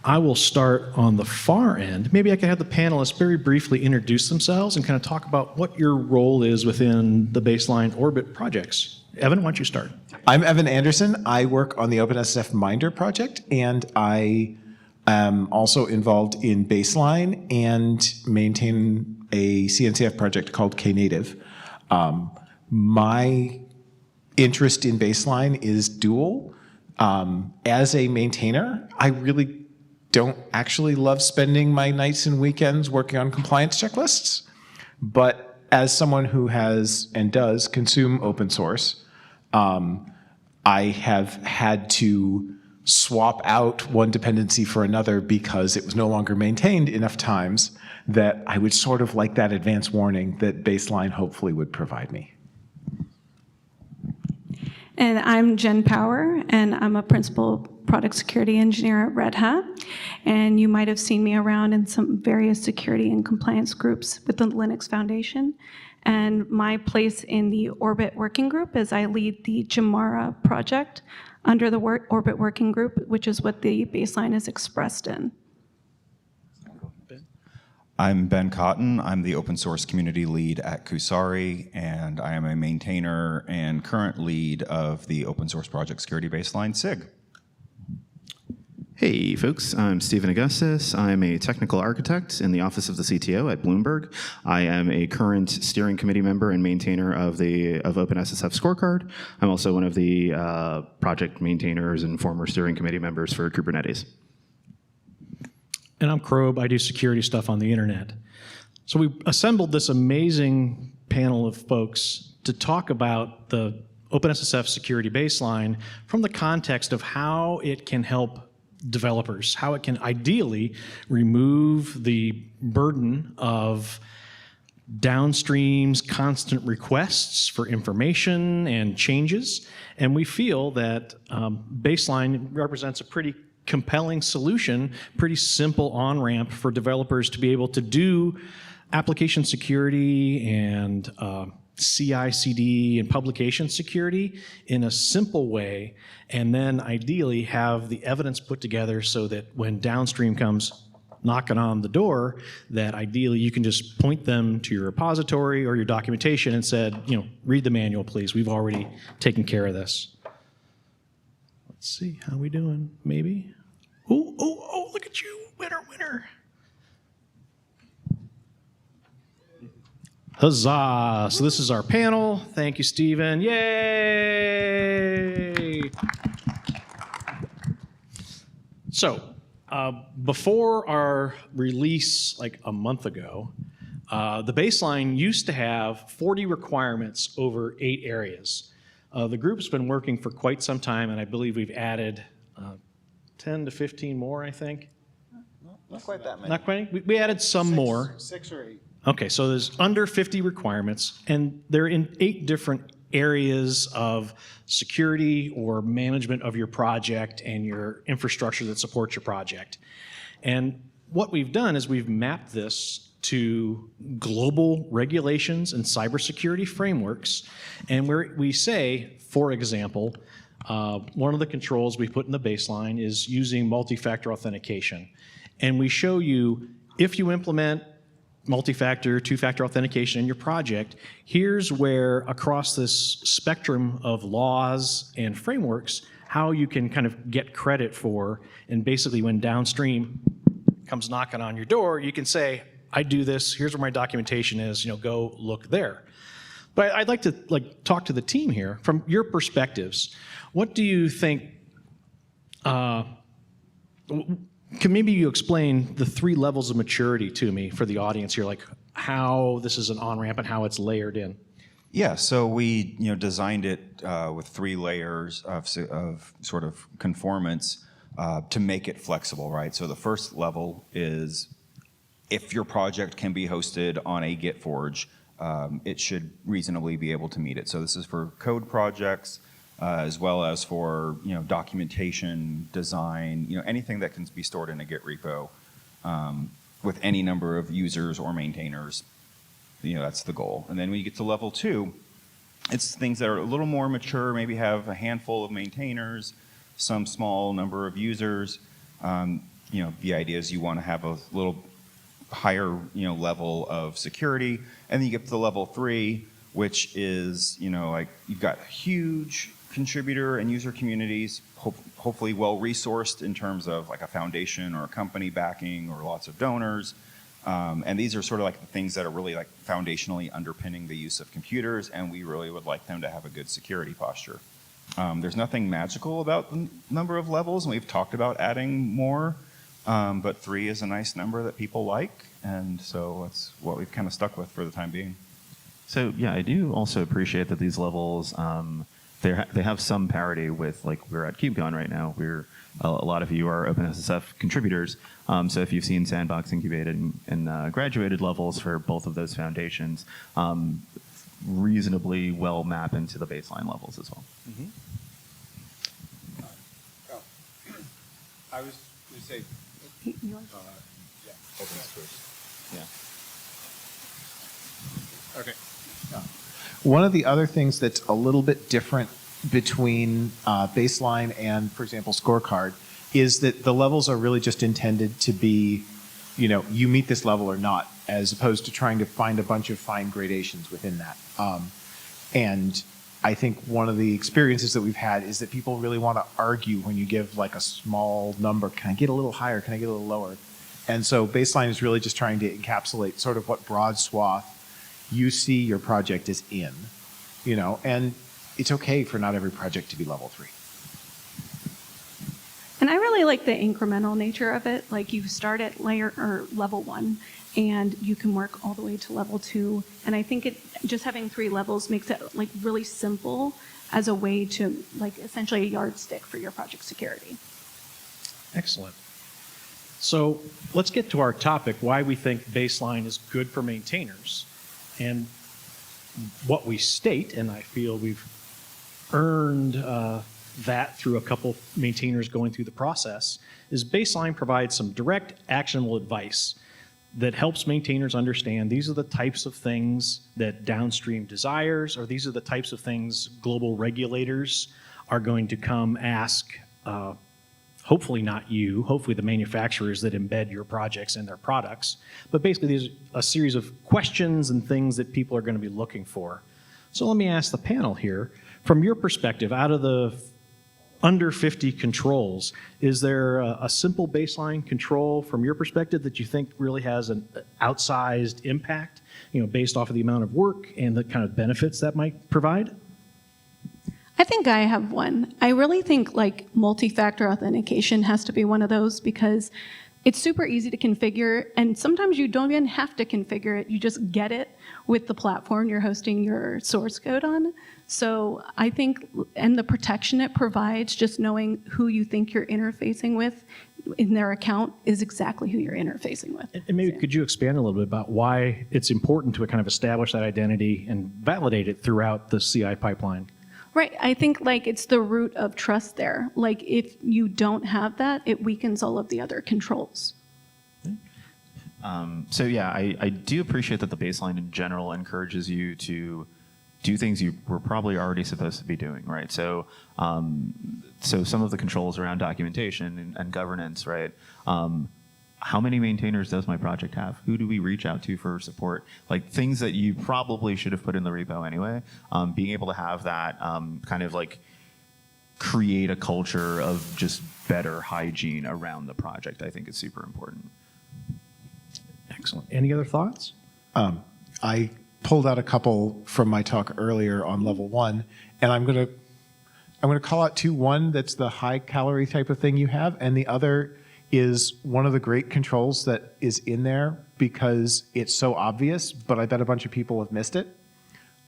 I will start on the far end. Maybe I could have the panelists very briefly introduce themselves and kind of talk about what your role is within the Baseline Orbit projects. Evan, why don't you start? I'm Evan Anderson. I work on the OpenSSF Minder project, and I am also involved in Baseline and maintain a CNCF project called Knative. My interest in Baseline is dual. As a maintainer, I really don't actually love spending my nights and weekends working on compliance checklists. But as someone who has and does consume open source, I have had to swap out one dependency for another because it was no longer maintained enough times that I would sort of like that advance warning that Baseline hopefully would provide me. And I'm Jen Power, and I'm a principal product security engineer at Red Hat. And you might have seen me around in some various security and compliance groups with the Linux Foundation. And my place in the Orbit Working Group is I lead the Jamara project under the Orbit Working Group, which is what the Baseline is expressed in. I'm Ben Cotton. I'm the open source community lead at Kusari, and I am a maintainer and current lead of the open source project Security Baseline SIG. Hey folks, I'm Stephen Augustus. I'm a technical architect in the office of the CTO at Bloomberg. I am a current steering committee member and maintainer of OpenSSF Scorecard. I'm also one of the project maintainers and former steering committee members for Kubernetes. And I'm Krob. I do security stuff on the internet. So we assembled this amazing panel of folks to talk about the OpenSSF Security Baseline from the context of how it can help developers, how it can ideally remove the burden of downstream's constant requests for information and changes. And we feel that Baseline represents a pretty compelling solution, pretty simple on-ramp for developers to be able to do application security and CI/CD and publication security in a simple way, and then ideally have the evidence put together so that when downstream comes knocking on the door, that ideally you can just point them to your repository or your documentation and said, read the manual, please. We've already taken care of this. Let's see, how we doing? Maybe? Oh, look at you, winner. Huzzah! So this is our panel. Thank you, Stephen. Yay! So before our release like a month ago, the Baseline used to have 40 requirements over 8 areas. The group's been working for quite some time, and I believe we've added 10 to 15 more, I think. Not quite that many. Not quite? We added some more. 6 or 8. Okay, so there's under 50 requirements, and they're in 8 different areas of security or management of your project and your infrastructure that supports your project. And what we've done is we've mapped this to global regulations and cybersecurity frameworks, and where we say, for example, one of the controls we put in the Baseline is using multi-factor authentication. And we show you, if you implement multi-factor, 2-factor authentication in your project, here's where across this spectrum of laws and frameworks, how you can kind of get credit for, and basically when downstream comes knocking on your door, you can say, I do this, here's where my documentation is, go look there. But I'd like to talk to the team here. From your perspectives, what do you think, can maybe you explain the 3 levels of maturity to me for the audience here, like how this is an on-ramp and how it's layered in? Yeah, so we designed it with 3 layers of sort of conformance to make it flexible, right? So the first level is if your project can be hosted on a GitForge, it should reasonably be able to meet it. So this is for code projects, as well as for documentation, design, anything that can be stored in a Git repo with any number of users or maintainers. That's the goal. And then when you get to level 2, it's things that are a little more mature, maybe have a handful of maintainers, some small number of users. the idea is you want to have a little higher, level of security, and then you get to the level 3, which is, like you've got huge contributor and user communities, hopefully well resourced in terms of like a foundation or a company backing or lots of donors. And these are sort of like the things that are really like foundationally underpinning the use of computers, and we really would like them to have a good security posture. There's nothing magical about the number of levels, and we've talked about adding more, but 3 is a nice number that people like, and so that's what we've kind of stuck with for the time being. So yeah, I do also appreciate that these levels, they have some parity with, like, we're at KubeCon right now. A lot of you are OpenSSF contributors. So if you've seen Sandbox, Incubated, and graduated levels for both of those foundations, reasonably well map into the baseline levels as well. Mm-hmm. I was going to say, openness first. Yeah. Okay. One of the other things that's a little bit different between baseline and, for example, scorecard is that the levels are really just intended to be, you meet this level or not, as opposed to trying to find a bunch of fine gradations within that. And I think one of the experiences that we've had is that people really want to argue when you give like a small number. Can I get a little higher? Can I get a little lower? And so baseline is really just trying to encapsulate sort of what broad swath you see your project is in, and it's okay for not every project to be level 3. And I really like the incremental nature of it. Like, you start at level 1, and you can work all the way to level 2. And I think just having 3 levels makes it like really simple as a way to, like, essentially a yardstick for your project security. Excellent. So let's get to our topic, why we think baseline is good for maintainers. And what we state, and I feel we've earned that through a couple maintainers going through the process, is baseline provides some direct, actionable advice that helps maintainers understand these are the types of things that downstream desires, or these are the types of things global regulators are going to come ask, hopefully not you, hopefully the manufacturers that embed your projects in their products. But basically, there's a series of questions and things that people are going to be looking for. So let me ask the panel here, from your perspective, out of the under 50 controls, is there a simple baseline control from your perspective that you think really has an outsized impact, based off of the amount of work and the kind of benefits that might provide? I think I have one. I really think like multi-factor authentication has to be one of those, because it's super easy to configure, and sometimes you don't even have to configure it. You just get it with the platform you're hosting your source code on. So I think, and the protection it provides, just knowing who you think you're interfacing with in their account is exactly who you're interfacing with. And maybe could you expand a little bit about why it's important to kind of establish that identity and validate it throughout the CI pipeline? Right. I think like it's the root of trust there. Like, if you don't have that, it weakens all of the other controls. So yeah, I do appreciate that the baseline in general encourages you to do things you were probably already supposed to be doing, right? So, so some of the controls around documentation and governance, right? How many maintainers does my project have? Who do we reach out to for support? Like, things that you probably should have put in the repo anyway. Being able to have that kind of like create a culture of just better hygiene around the project, I think is super important. Excellent. Any other thoughts? I pulled out a couple from my talk earlier on level 1, and I'm going to call out 2. One that's the high calorie type of thing you have, and the other is one of the great controls that is in there because it's so obvious, but I bet a bunch of people have missed it.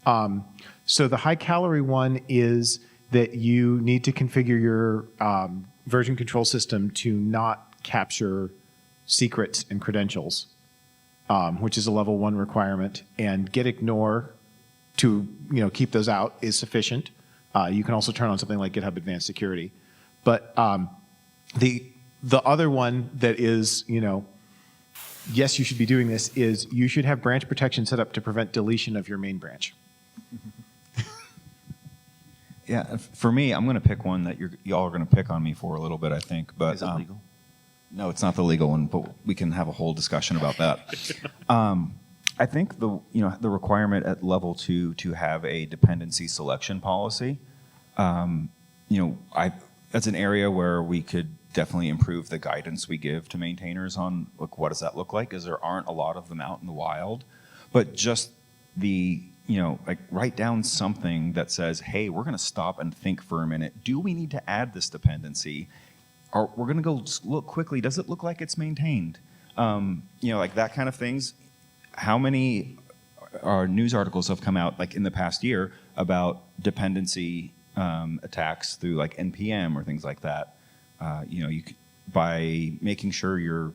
So the high calorie one is that you need to configure your version control system to not capture secrets and credentials, which is a level 1 requirement, and git ignore to keep those out is sufficient. You can also turn on something like GitHub Advanced Security, but the other one that is, yes, you should be doing this, is you should have branch protection set up to prevent deletion of your main branch. Yeah, for me, I'm going to pick one that y'all are going to pick on me for a little bit, I think. But Is it legal? No, it's not the legal one, but we can have a whole discussion about that. I think the requirement at level 2 to have a dependency selection policy, that's an area where we could definitely improve the guidance we give to maintainers on what does that look like, because there aren't a lot of them out in the wild. But just write down something that says, hey, we're going to stop and think for a minute. Do we need to add this dependency? Or we're going to go look quickly. Does it look like it's maintained? Like that kind of things. How many news articles have come out like in the past year about dependency attacks through like NPM or things like that? By making sure you're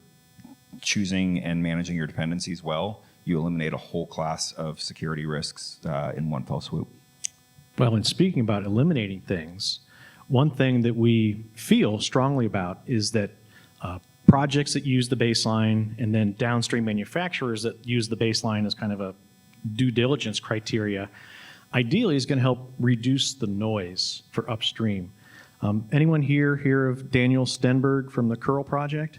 choosing and managing your dependencies well, you eliminate a whole class of security risks in one fell swoop. Well, and speaking about eliminating things, one thing that we feel strongly about is that projects that use the baseline and then downstream manufacturers that use the baseline as kind of a due diligence criteria, ideally is going to help reduce the noise for upstream. Anyone here hear of Daniel Stenberg from the Curl project?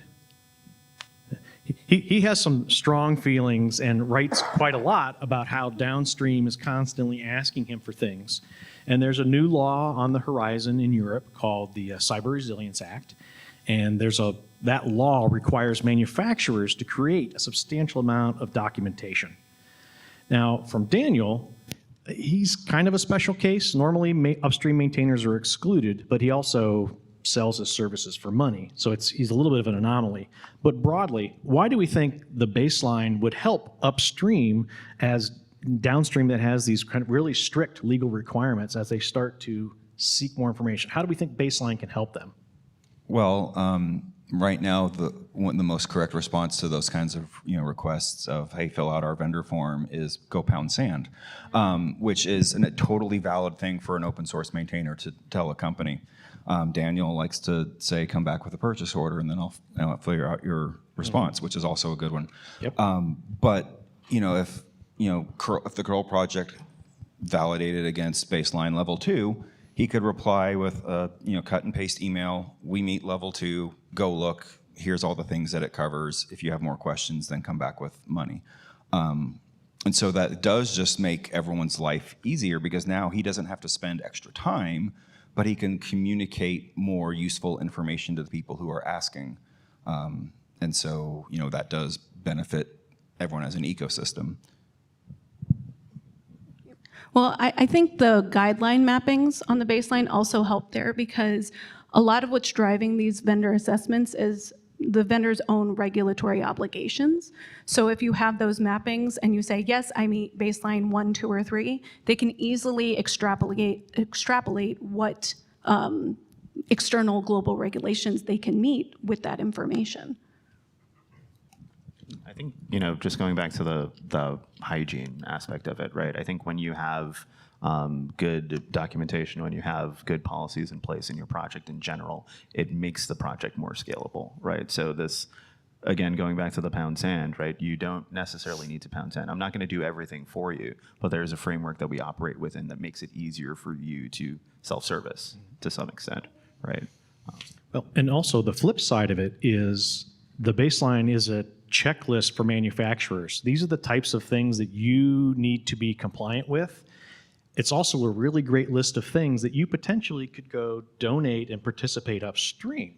He has some strong feelings and writes quite a lot about how downstream is constantly asking him for things. And there's a new law on the horizon in Europe called the Cyber Resilience Act. And that law requires manufacturers to create a substantial amount of documentation. Now, from Daniel, he's kind of a special case. Normally, upstream maintainers are excluded, but he also sells his services for money. So he's a little bit of an anomaly. But broadly, why do we think the baseline would help upstream as downstream that has these kind of really strict legal requirements as they start to seek more information? How do we think baseline can help them? Well, right now, the most correct response to those kinds of requests of, hey, fill out our vendor form is go pound sand, which is a totally valid thing for an open source maintainer to tell a company. Daniel likes to say, come back with a purchase order, and then I'll figure out your response, which is also a good one. Yep. But if the curl project validated against baseline level 2, he could reply with a cut and paste email. We meet level 2. Go look. Here's all the things that it covers. If you have more questions, then come back with money. And so that does just make everyone's life easier, because now he doesn't have to spend extra time, but he can communicate more useful information to the people who are asking. And so that does benefit everyone as an ecosystem. Well, I think the guideline mappings on the baseline also help there, because a lot of what's driving these vendor assessments is the vendor's own regulatory obligations. So if you have those mappings and you say, yes, I meet baseline 1, 2, or 3, they can easily extrapolate what external global regulations they can meet with that information. I think, just going back to the hygiene aspect of it, right? I think when you have good documentation, when you have good policies in place in your project in general, it makes the project more scalable, right? So this, again, going back to the pound sand, right? You don't necessarily need to pound sand. I'm not going to do everything for you, but there's a framework that we operate within that makes it easier for you to self-service to some extent, right? Well, and also the flip side of it is the baseline is a checklist for manufacturers. These are the types of things that you need to be compliant with. It's also a really great list of things that you potentially could go donate and participate upstream,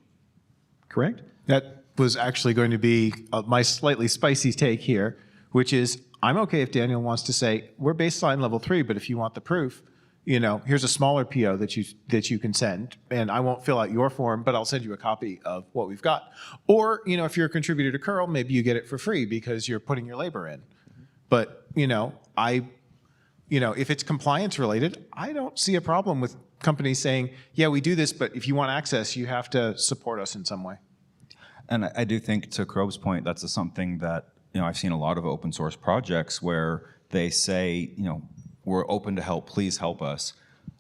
correct? That was actually going to be my slightly spicy take here, which is I'm okay if Daniel wants to say, we're baseline level 3, but if you want the proof, here's a smaller PO that you can send, and I won't fill out your form, but I'll send you a copy of what we've got. Or, if you're a contributor to curl, maybe you get it for free because you're putting your labor in. But, if it's compliance related, I don't see a problem with companies saying, yeah, we do this, but if you want access, you have to support us in some way. And I do think, to Krob's point, that's something that I've seen a lot of open source projects where they say, we're open to help, please help us.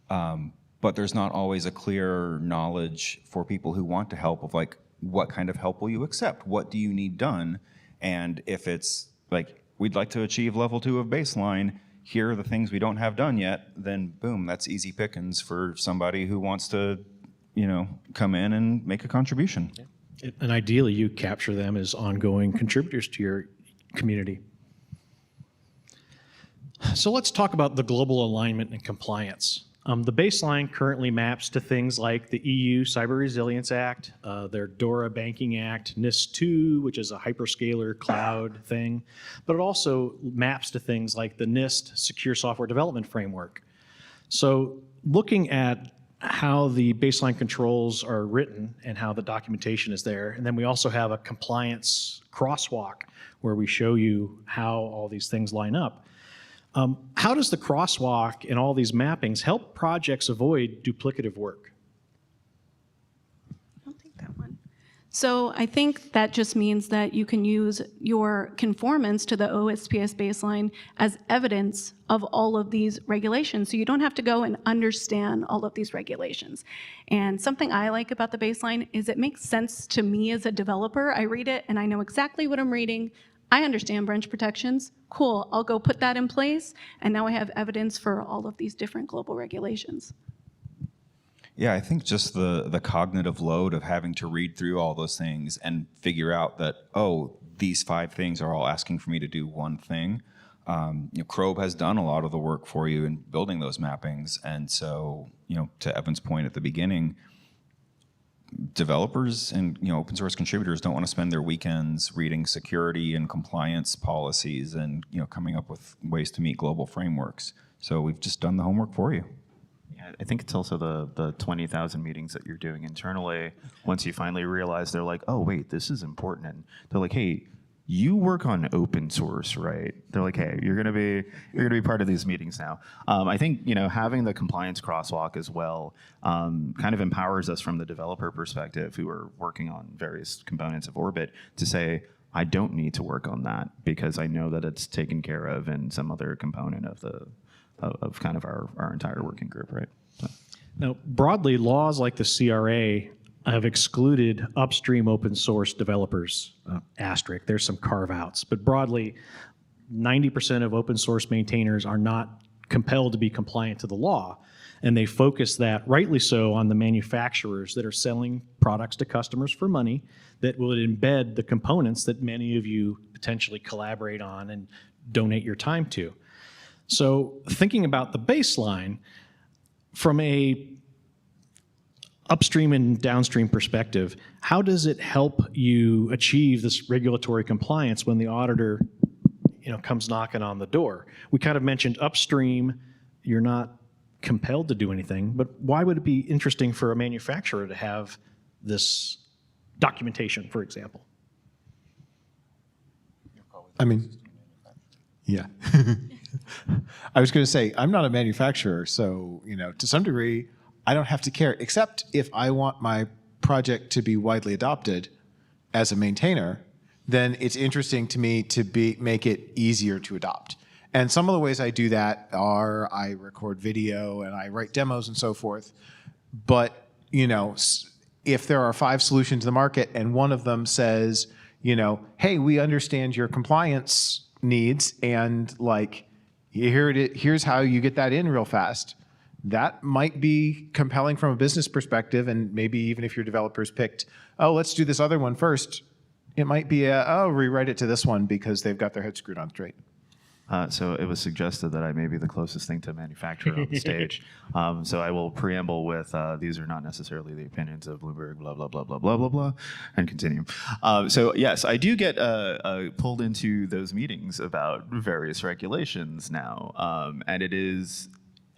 But there's not always a clear knowledge for people who want to help of what kind of help will you accept? What do you need done? And if it's we'd like to achieve level 2 of baseline, here are the things we don't have done yet, then boom, that's easy pickings for somebody who wants to, come in and make a contribution. And ideally, you capture them as ongoing contributors to your community. So let's talk about the global alignment and compliance. The baseline currently maps to things like the EU Cyber Resilience Act, their DORA Banking Act, NIST 2, which is a hyperscaler cloud thing, but it also maps to things like the NIST Secure Software Development Framework. So looking at how the baseline controls are written and how the documentation is there, and then we also have a compliance crosswalk where we show you how all these things line up. How does the crosswalk and all these mappings help projects avoid duplicative work? I'll take that one. So I think that just means that you can use your conformance to the OSPS baseline as evidence of all of these regulations. So you don't have to go and understand all of these regulations. And something I like about the baseline is it makes sense to me as a developer. I read it and I know exactly what I'm reading. I understand branch protections. Cool, I'll go put that in place. And now I have evidence for all of these different global regulations. Yeah, I think just the cognitive load of having to read through all those things and figure out that, oh, these 5 things are all asking for me to do one thing. Crobe has done a lot of the work for you in building those mappings. And so, to Evan's point at the beginning, developers and open source contributors don't want to spend their weekends reading security and compliance policies and coming up with ways to meet global frameworks. So we've just done the homework for you. Yeah, I think it's also the 20,000 meetings that you're doing internally. Once you finally realize, they're like, oh wait, this is important, and they're like, hey, you work on open source, right? They're like, hey, you're gonna be part of these meetings now. I think having the compliance crosswalk as well kind of empowers us from the developer perspective, who are working on various components of Orbit, to say, I don't need to work on that because I know that it's taken care of in some other component of kind of our entire working group, right? So. Now, broadly, laws like the CRA have excluded upstream open source developers, asterisk. There's some carve-outs, but broadly, 90% of open source maintainers are not compelled to be compliant to the law, and they focus that, rightly so, on the manufacturers that are selling products to customers for money that will embed the components that many of you potentially collaborate on and donate your time to. So thinking about the baseline, from a upstream and downstream perspective, how does it help you achieve this regulatory compliance when the auditor comes knocking on the door? We kind of mentioned upstream, you're not compelled to do anything, but why would it be interesting for a manufacturer to have this documentation, for example? I mean, yeah. I was going to say, I'm not a manufacturer, so, to some degree, I don't have to care, except if I want my project to be widely adopted as a maintainer, then it's interesting to me to make it easier to adopt. And some of the ways I do that are I record video and I write demos and so forth. But, if there are 5 solutions in the market and one of them says, hey, we understand your compliance needs and here's how you get that in real fast. That might be compelling from a business perspective, and maybe even if your developers picked, oh, let's do this other one first, it might be rewrite it to this one because they've got their head screwed on straight. So it was suggested that I may be the closest thing to a manufacturer on the stage. So I will preamble with, these are not necessarily the opinions of Bloomberg, blah, blah, blah, blah, blah, blah, blah, and continue. So yes, I do get pulled into those meetings about various regulations now. And it is,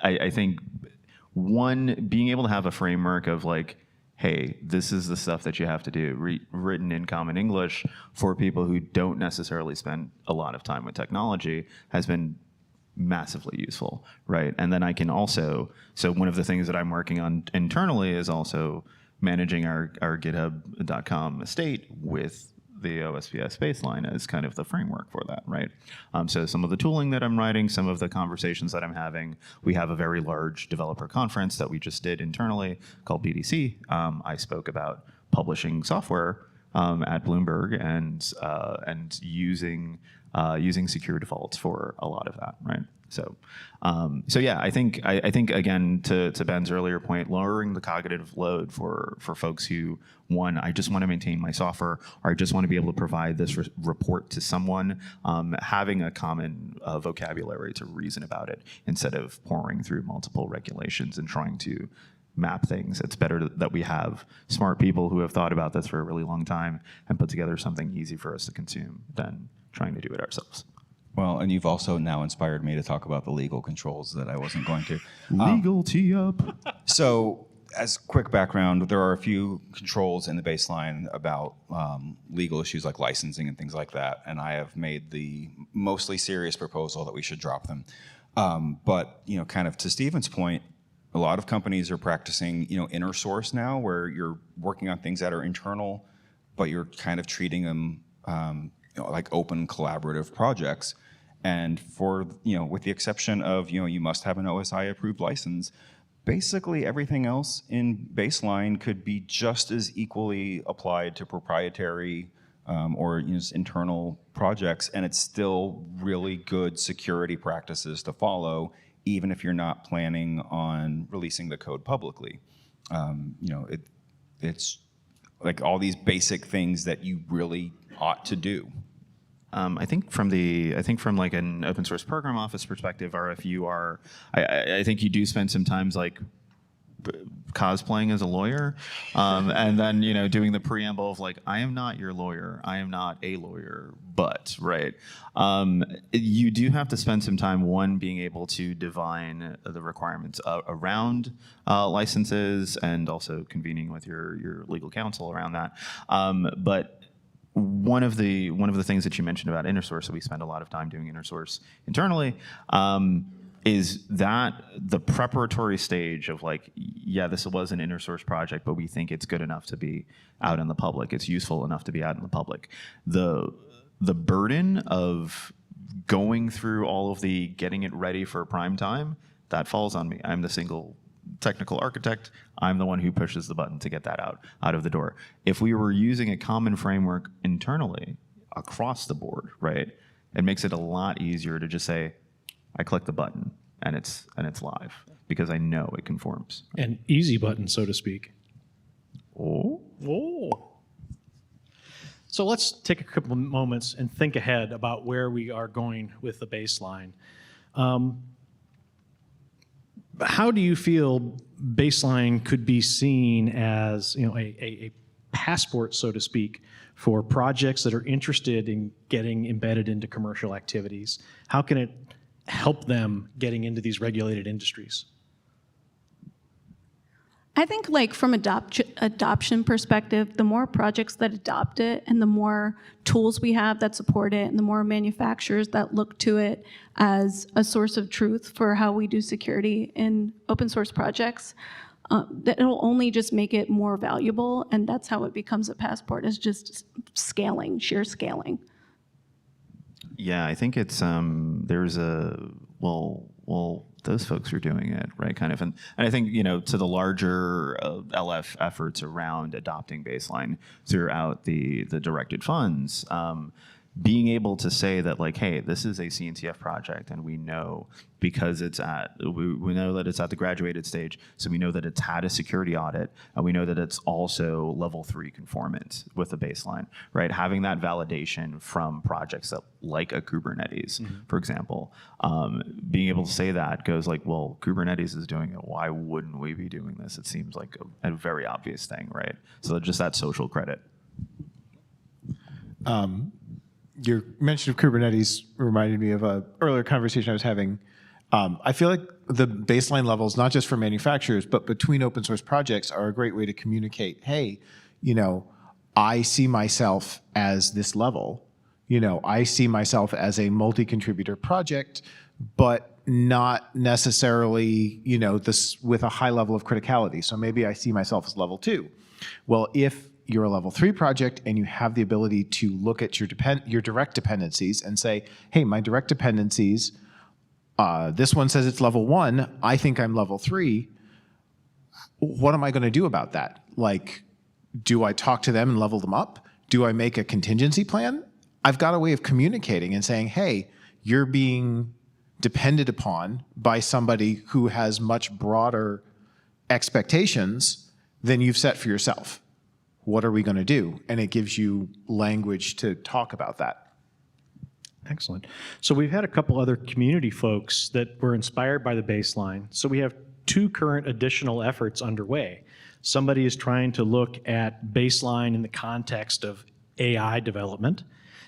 I think, one, being able to have a framework of hey, this is the stuff that you have to do, written in common English for people who don't necessarily spend a lot of time with technology, has been massively useful, right? And then I can also, so one of the things that I'm working on internally is also managing our github.com estate with the OSPS baseline as kind of the framework for that, right? So some of the tooling that I'm writing, some of the conversations that I'm having, we have a very large developer conference that we just did internally called BDC. I spoke about publishing software at Bloomberg and using secure defaults for a lot of that, right? So yeah, I think again to Ben's earlier point, lowering the cognitive load for folks who, one, I just want to maintain my software, or I just want to be able to provide this report to someone, having a common vocabulary to reason about it instead of pouring through multiple regulations and trying to map things. It's better that we have smart people who have thought about this for a really long time and put together something easy for us to consume than trying to do it ourselves. Well, and you've also now inspired me to talk about the legal controls that I wasn't going to. Legal tee up. So, as quick background, there are a few controls in the baseline about legal issues like licensing and things like that, and I have made the mostly serious proposal that we should drop them. But kind of to Stephen's point, a lot of companies are practicing inner source now, where you're working on things that are internal, but you're kind of treating them like open collaborative projects. And for, with the exception of, you must have an OSI approved license, basically everything else in baseline could be just as equally applied to proprietary or just internal projects, and it's still really good security practices to follow, even if you're not planning on releasing the code publicly. It's like all these basic things that you really ought to do. I think from like an open source program office perspective, or if you are, I think you do spend some times like cosplaying as a lawyer, and then doing the preamble of like, I am not your lawyer, I am not a lawyer, but right. You do have to spend some time, one, being able to divine the requirements around licenses, and also convening with your legal counsel around that. But one of the things that you mentioned about inner source, so we spend a lot of time doing inner source internally, is that the preparatory stage of like, yeah, this was an inner source project, but we think it's good enough to be out in the public. It's useful enough to be out in the public. The burden of going through all of the getting it ready for prime time, that falls on me. I'm the single technical architect. I'm the one who pushes the button to get that out of the door. If we were using a common framework internally across the board, right, it makes it a lot easier to just say, I click the button and it's live, because I know it conforms. An easy button, so to speak. Oh. So let's take a couple of moments and think ahead about where we are going with the baseline. How do you feel baseline could be seen as a passport, so to speak, for projects that are interested in getting embedded into commercial activities? How can it help them getting into these regulated industries? I think like from adoption perspective, the more projects that adopt it and the more tools we have that support it and the more manufacturers that look to it as a source of truth for how we do security in open source projects, that it'll only just make it more valuable, and that's how it becomes a passport, is just scaling, sheer scaling. Yeah, I think it's there's a well those folks are doing it right, kind of, and I think to the larger LF efforts around adopting baseline throughout the directed funds, being able to say that like, hey, this is a CNCF project, and we know because we know that it's at the graduated stage, so we know that it's had a security audit, and we know that it's also level 3 conformant with the baseline, right? Having that validation from projects that like a Kubernetes, for example, being able to say that goes like, well, Kubernetes is doing it, why wouldn't we be doing this? It seems like a very obvious thing, right? So just that social credit. Your mention of Kubernetes reminded me of an earlier conversation I was having. I feel like the baseline levels, not just for manufacturers, but between open source projects, are a great way to communicate, hey, I see myself as this level. I see myself as a multi-contributor project, but not necessarily, this with a high level of criticality. So maybe I see myself as level 2. Well, if you're a level 3 project and you have the ability to look at your direct dependencies and say, hey, my direct dependencies, this one says it's level 1, I think I'm level 3. What am I going to do about that? Like, do I talk to them and level them up? Do I make a contingency plan? I've got a way of communicating and saying, hey, you're being depended upon by somebody who has much broader expectations than you've set for yourself. What are we going to do? And it gives you language to talk about that. Excellent. So we've had a couple other community folks that were inspired by the baseline. So we have 2 current additional efforts underway. Somebody is trying to look at baseline in the context of AI development.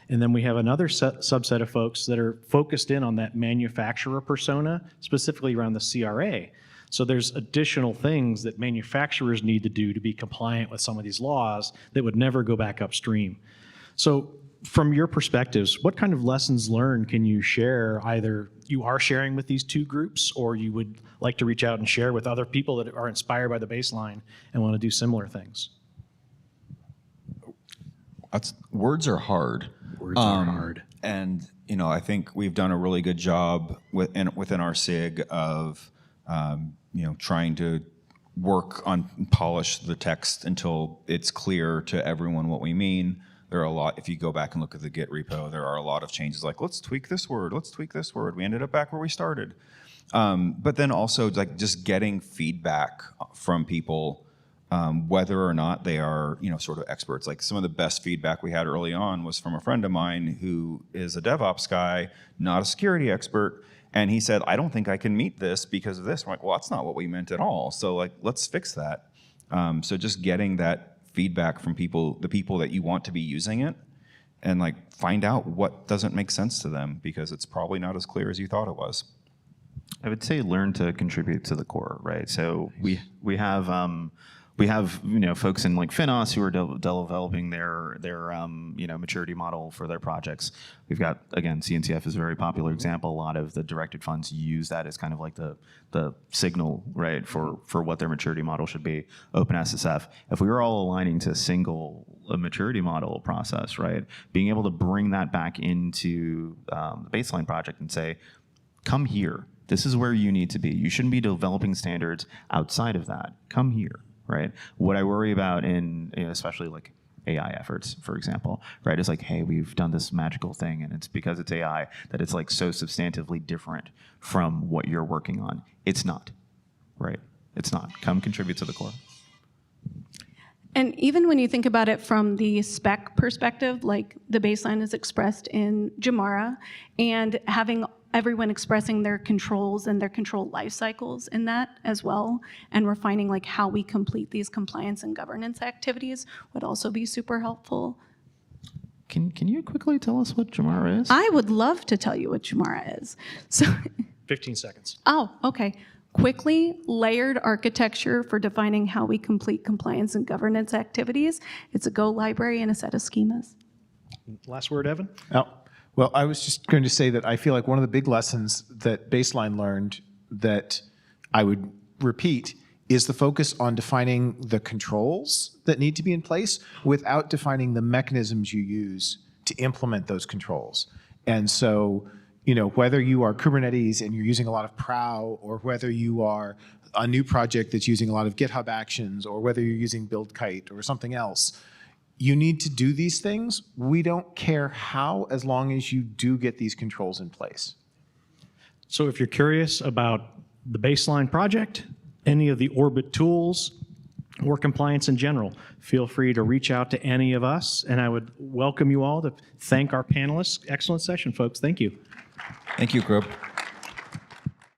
And then we have another subset of folks that are focused in on that manufacturer persona, specifically around the CRA. So there's additional things that manufacturers need to do to be compliant with some of these laws that would never go back upstream. So from your perspectives, what kind of lessons learned can you share, either you are sharing with these 2 groups, or you would like to reach out and share with other people that are inspired by the baseline and want to do similar things? Words are hard. Words are hard. And, I think we've done a really good job within our SIG of, trying to work on polish the text until it's clear to everyone what we mean. There are a lot, if you go back and look at the Git repo, there are a lot of changes like, let's tweak this word, let's tweak this word. We ended up back where we started. But then also like just getting feedback from people, whether or not they are, sort of experts. Like some of the best feedback we had early on was from a friend of mine who is a DevOps guy, not a security expert. And he said, I don't think I can meet this because of this. I'm like, well, that's not what we meant at all. So like, let's fix that. So just getting that feedback from the people that you want to be using it, and like find out what doesn't make sense to them, because it's probably not as clear as you thought it was. I would say learn to contribute to the core, right? So we have folks in like FinOps who are developing their maturity model for their projects. We've got, again, CNCF is a very popular example. A lot of the directed funds use that as kind of like the signal, right, for what their maturity model should be. OpenSSF, if we were all aligning to a maturity model process, right, being able to bring that back into the baseline project and say, come here. This is where you need to be. You shouldn't be developing standards outside of that. Come here. Right. What I worry about in especially like AI efforts, for example, right, is like, hey, we've done this magical thing, and it's because it's AI that it's like so substantively different from what you're working on. It's not, right? It's not. Come contribute to the core. And even when you think about it from the spec perspective, like the baseline is expressed in Jamara, and having everyone expressing their controls and their control life cycles in that as well, and refining like how we complete these compliance and governance activities would also be super helpful. Can you quickly tell us what Jamara is? I would love to tell you what Jamara is. So, 15 seconds. oh, okay. Quickly layered architecture for defining how we complete compliance and governance activities. It's a Go library and a set of schemas. Last word, Evan? Oh, well, I was just going to say that I feel like one of the big lessons that Baseline learned that I would repeat is the focus on defining the controls that need to be in place without defining the mechanisms you use to implement those controls. And so, whether you are Kubernetes and you're using a lot of Prow, or whether you are a new project that's using a lot of GitHub Actions, or whether you're using BuildKite or something else, you need to do these things. We don't care how, as long as you do get these controls in place. So if you're curious about the baseline project, any of the Orbit tools, or compliance in general, feel free to reach out to any of us, and I would welcome you all to thank our panelists. Excellent session, folks. Thank you. Thank you, group.